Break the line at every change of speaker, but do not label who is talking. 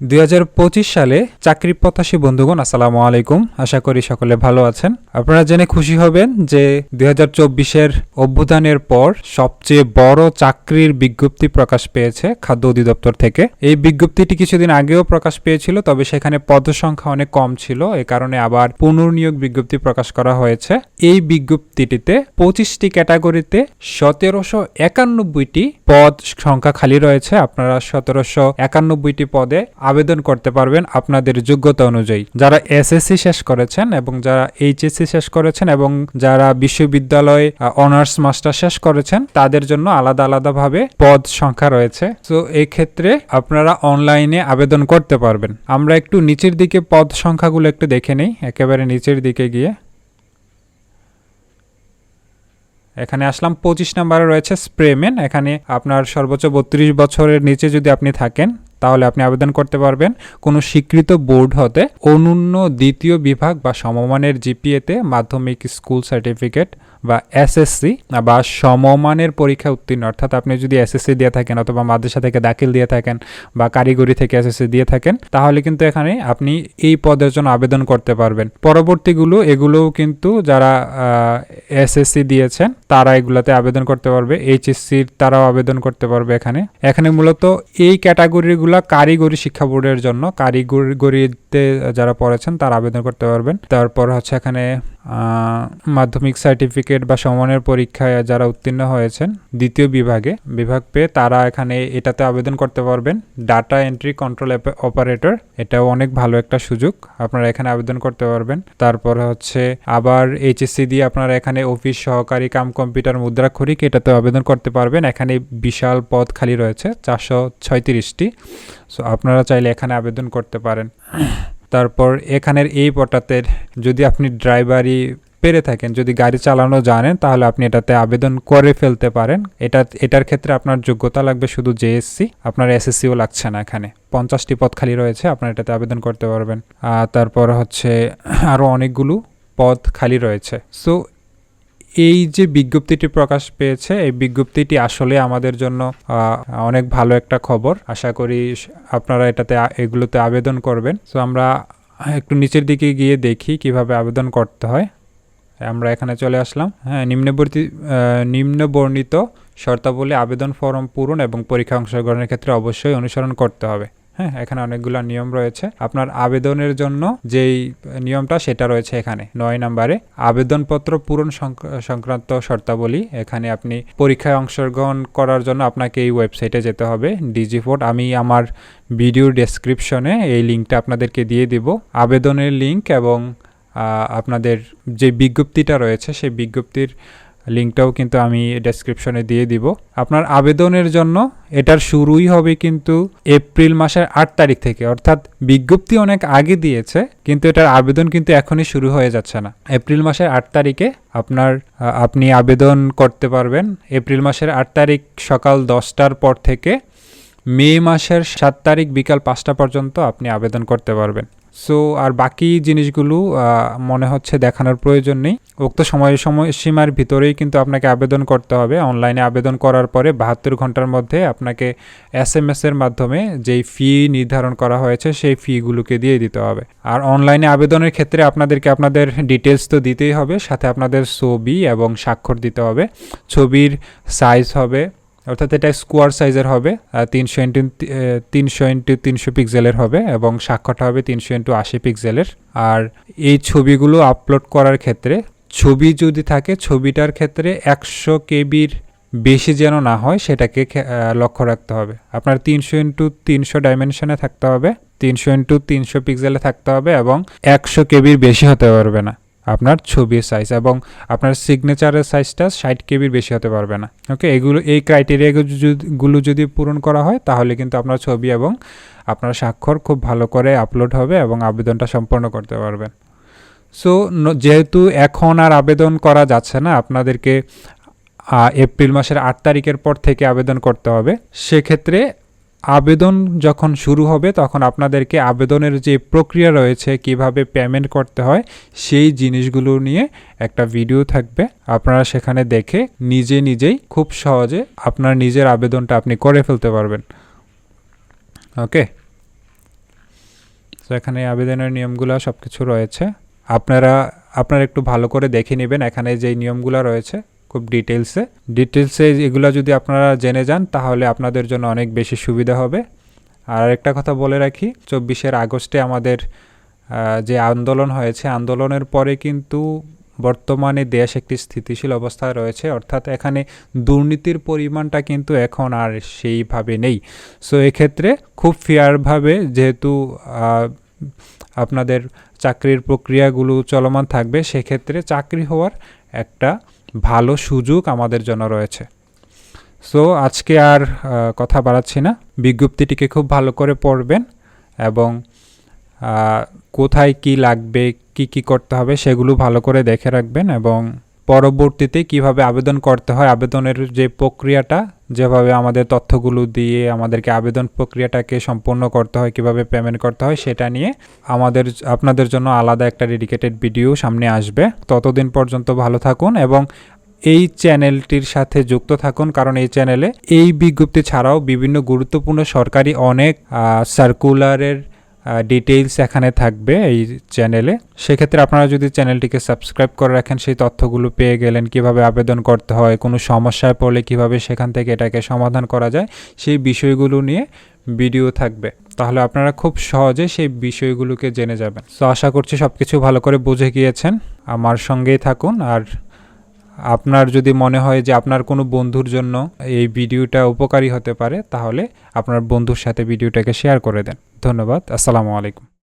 2025 সালে চাকরি প্রত্যাশী বন্ধুগণ আসসালামু আলাইকুম। আশা করি সকলে ভালো আছেন। আপনারা জেনে খুশি হবেন যে 2024-এর অভ্যুত্থানের পর সবচেয়ে বড় চাকরির বিজ্ঞপ্তি প্রকাশ পেয়েছে খাদ্য অধিদপ্তর থেকে। এই বিজ্ঞপ্তিটি কিছুদিন আগেও প্রকাশ পেয়েছিল, তবে সেখানে পদসংখ্যা অনেক কম ছিল, এ কারণে আবার পুনর্নিয়োগ বিজ্ঞপ্তি প্রকাশ করা হয়েছে। এই বিজ্ঞপ্তিটিতে 25টি ক্যাটাগরিতে 1791টি পদ সংখ্যা খালি রয়েছে। আপনারা 1791টি পদে আবেদন করতে পারবেন আপনাদের যোগ্যতা অনুযায়ী। যারা এসএসসি শেষ করেছেন এবং যারা এইচএসসি শেষ করেছেন এবং যারা বিশ্ববিদ্যালয়ে অনার্স মাস্টার শেষ করেছেন তাদের জন্য আলাদা আলাদাভাবে পদ সংখ্যা রয়েছে। তো এই ক্ষেত্রে আপনারা অনলাইনে আবেদন করতে পারবেন। আমরা একটু নিচের দিকে পদ সংখ্যাগুলো একটু দেখে নেই, একেবারে নিচের দিকে গিয়ে এখানে আসলাম। 25 নম্বরে রয়েছে স্প্রেম্যান। এখানে আপনার সর্বোচ্চ 32 বছরের নিচে যদি আপনি থাকেন তাহলে আপনি আবেদন করতে পারবেন। কোনো স্বীকৃত বোর্ড হতে অনন্য দ্বিতীয় বিভাগ বা সমমানের জিপিএতে মাধ্যমিক স্কুল সার্টিফিকেট বা এসএসসি বা সমমানের পরীক্ষা উত্তীর্ণ, অর্থাৎ আপনি যদি এসএসসি দিয়ে থাকেন অথবা মাদ্রাসা থেকে দাখিল দিয়ে থাকেন বা কারিগরি থেকে এসএসসি দিয়ে থাকেন তাহলে কিন্তু এখানে আপনি এই পদের জন্য আবেদন করতে পারবেন। পরবর্তীগুলো এগুলোও কিন্তু যারা এসএসসি দিয়েছেন তারা এগুলোতে আবেদন করতে পারবে। এইচএসসির তারাও আবেদন করতে পারবে। এখানে মূলত এই ক্যাটাগরিগুলো কারিগরি শিক্ষা বোর্ডের জন্য, কারিগরিতে যারা পড়েছেন তারা আবেদন করতে পারবেন। তারপর হচ্ছে এখানে মাধ্যমিক সার্টিফিকেট বা সমমানের পরীক্ষায় যারা উত্তীর্ণ হয়েছেন দ্বিতীয় বিভাগ পেয়ে তারা এখানে এটাতে আবেদন করতে পারবেন। ডাটা এন্ট্রি কন্ট্রোল অপারেটর, এটাও অনেক ভালো একটা সুযোগ, আপনারা এখানে আবেদন করতে পারবেন। তারপর হচ্ছে আবার এইচএসসি দিয়ে আপনারা এখানে অফিস সহকারী কাম কম্পিউটার মুদ্রাক্ষরিক, এটাতে আবেদন করতে পারবেন। এখানে বিশাল পদ খালি রয়েছে 436টি। সো আপনারা চাইলে এখানে আবেদন করতে পারেন। তারপর এখানের এই পটাতে যদি আপনি ড্রাইভারি পেরে থাকেন, যদি গাড়ি চালানো জানেন তাহলে আপনি এটাতে আবেদন করে ফেলতে পারেন। এটার ক্ষেত্রে আপনার যোগ্যতা লাগবে শুধু জেএসসি, আপনার এসএসসিও লাগছে না। এখানে 50টি পদ খালি রয়েছে, আপনারা এটাতে আবেদন করতে পারবেন। তারপর হচ্ছে আরও অনেকগুলো পদ খালি রয়েছে। সো এই যে বিজ্ঞপ্তিটি প্রকাশ পেয়েছে, এই বিজ্ঞপ্তিটি আসলে আমাদের জন্য অনেক ভালো একটা খবর। আশা করি আপনারা এগুলোতে আবেদন করবেন। সো আমরা একটু নিচের দিকে গিয়ে দেখি কিভাবে আবেদন করতে হয়। আমরা এখানে চলে আসলাম। হ্যাঁ, নিম্নবর্ণিত শর্তাবলী আবেদন ফরম পূরণ এবং পরীক্ষা অংশগ্রহণের ক্ষেত্রে অবশ্যই অনুসরণ করতে হবে। হ্যাঁ, এখানে অনেকগুলো নিয়ম রয়েছে। আপনার আবেদনের জন্য যেই নিয়মটা সেটা রয়েছে এখানে 9 নম্বরে আবেদনপত্র পূরণ সংক্রান্ত শর্তাবলী। এখানে আপনি পরীক্ষায় অংশগ্রহণ করার জন্য আপনাকে এই ওয়েবসাইটে যেতে হবে, ডিজিফোর্ড। আমি আমার ভিডিওর ডেসক্রিপশনে এই লিঙ্কটা আপনাদেরকে দিয়ে দিব, আবেদনের লিঙ্ক এবং আপনাদের যে বিজ্ঞপ্তিটা রয়েছে সেই বিজ্ঞপ্তির লিঙ্কটাও কিন্তু আমি ডেসক্রিপশনে দিয়ে দিব। আপনার আবেদনের জন্য এটার শুরুই হবে কিন্তু এপ্রিল মাসের 8 তারিখ থেকে, অর্থাৎ বিজ্ঞপ্তি অনেক আগে দিয়েছে কিন্তু এটার আবেদন কিন্তু এখনই শুরু হয়ে যাচ্ছে না। এপ্রিল মাসের 8 তারিখে আপনি আবেদন করতে পারবেন। এপ্রিল মাসের 8 তারিখ সকাল 10টার পর থেকে মে মাসের 7 তারিখ বিকাল 5টা পর্যন্ত আপনি আবেদন করতে পারবেন। সো আর বাকি জিনিসগুলো মনে হচ্ছে দেখানোর প্রয়োজন নেই। উক্ত সময়সীমার ভিতরেই কিন্তু আপনাকে আবেদন করতে হবে। অনলাইনে আবেদন করার পরে 72 ঘন্টার মধ্যে আপনাকে SMS এর মাধ্যমে যেই ফি নির্ধারণ করা হয়েছে সেই ফিগুলোকে দিয়ে দিতে হবে। আর অনলাইনে আবেদনের ক্ষেত্রে আপনাদেরকে আপনাদের ডিটেলস তো দিতেই হবে, সাথে আপনাদের ছবি এবং স্বাক্ষর দিতে হবে। ছবির সাইজ হবে, অর্থাৎ এটা স্কোয়ার সাইজের হবে, 300x300 পিক্সেলের হবে এবং স্বাক্ষরটা হবে 300x80 পিক্সেলের। আর এই ছবিগুলো আপলোড করার ক্ষেত্রে ছবি যদি থাকে ছবিটার ক্ষেত্রে 100 কেবির বেশি যেন না হয় সেটাকে লক্ষ্য রাখতে হবে। আপনার 300x300 ডাইমেনশনে থাকতে হবে, 300x300 পিক্সেলে থাকতে হবে এবং 100 কেবির বেশি হতে পারবে না আপনার ছবির সাইজ, এবং আপনার সিগনেচারের সাইজটা 60 কেবির বেশি হতে পারবে না। ওকে, এই ক্রাইটেরিয়াগুলো যদি পূরণ করা হয় তাহলে কিন্তু আপনার ছবি এবং আপনার স্বাক্ষর খুব ভালো করে আপলোড হবে এবং আবেদনটা সম্পন্ন করতে পারবেন। সো যেহেতু এখন আর আবেদন করা যাচ্ছে না, আপনাদেরকে এপ্রিল মাসের 8 তারিখের পর থেকে আবেদন করতে হবে। সেক্ষেত্রে আবেদন যখন শুরু হবে তখন আপনাদেরকে আবেদনের যে প্রক্রিয়া রয়েছে, কিভাবে পেমেন্ট করতে হয় সেই জিনিসগুলো নিয়ে একটা ভিডিও থাকবে। আপনারা সেখানে দেখে নিজেই খুব সহজে আপনার নিজের আবেদনটা আপনি করে ফেলতে পারবেন। ওকে, তো এখানে আবেদনের নিয়মগুলো সব কিছু রয়েছে, আপনারা একটু ভালো করে দেখে নেবেন। এখানে যেই নিয়মগুলো রয়েছে খুব ডিটেলসে এগুলো যদি আপনারা জেনে যান তাহলে আপনাদের জন্য অনেক বেশি সুবিধা হবে। আর একটা কথা বলে রাখি, 24 আগস্টে আমাদের যে আন্দোলন হয়েছে, আন্দোলনের পরে কিন্তু বর্তমানে দেশ একটি স্থিতিশীল অবস্থায় রয়েছে, অর্থাৎ এখানে দুর্নীতির পরিমাণটা কিন্তু এখন আর সেইভাবে নেই। সো এক্ষেত্রে খুব ফেয়ারভাবে যেহেতু আপনাদের চাকরির প্রক্রিয়াগুলো চলমান থাকবে, সেক্ষেত্রে চাকরি হওয়ার একটা ভালো সুযোগ আমাদের জন্য রয়েছে। সো আজকে আর কথা বাড়াচ্ছি না, বিজ্ঞপ্তিটিকে খুব ভালো করে পড়বেন এবং কোথায় কি লাগবে, কি করতে হবে সেগুলো ভালো করে দেখে রাখবেন, এবং পরবর্তীতে কিভাবে আবেদন করতে হয়, আবেদনের যে প্রক্রিয়াটা, যেভাবে আমাদের তথ্যগুলো দিয়ে আমাদেরকে আবেদন প্রক্রিয়াটাকে সম্পূর্ণ করতে হয়, কিভাবে পেমেন্ট করতে হয়, সেটা নিয়ে আপনাদের জন্য আলাদা একটা ডেডিকেটেড ভিডিও সামনে আসবে। ততদিন পর্যন্ত ভালো থাকুন এবং এই চ্যানেলটির সাথে যুক্ত থাকুন, কারণ এই চ্যানেলে এই বিজ্ঞপ্তি ছাড়াও বিভিন্ন গুরুত্বপূর্ণ সরকারি অনেক সার্কুলারের ডিটেইলস এখানে থাকবে এই চ্যানেলে। সেক্ষেত্রে আপনারা যদি চ্যানেলটিকে সাবস্ক্রাইব করে রাখেন, সেই তথ্যগুলো পেয়ে গেলেন, কিভাবে আবেদন করতে হয়, কোনো সমস্যায় পড়লে কিভাবে সেখান থেকে এটাকে সমাধান করা যায়, সেই বিষয়গুলো নিয়ে ভিডিও থাকবে। তাহলে আপনারা খুব সহজে সেই বিষয়গুলোকে জেনে যাবেন। তো আশা করছি সব কিছু ভালো করে বুঝে গিয়েছেন। আমার সঙ্গেই থাকুন। আর আপনার যদি মনে হয় যে আপনার কোনো বন্ধুর জন্য এই ভিডিওটা উপকারী হতে পারে, তাহলে আপনার বন্ধুর সাথে ভিডিওটাকে শেয়ার করে দেন। ধন্যবাদ। আসসালামু আলাইকুম।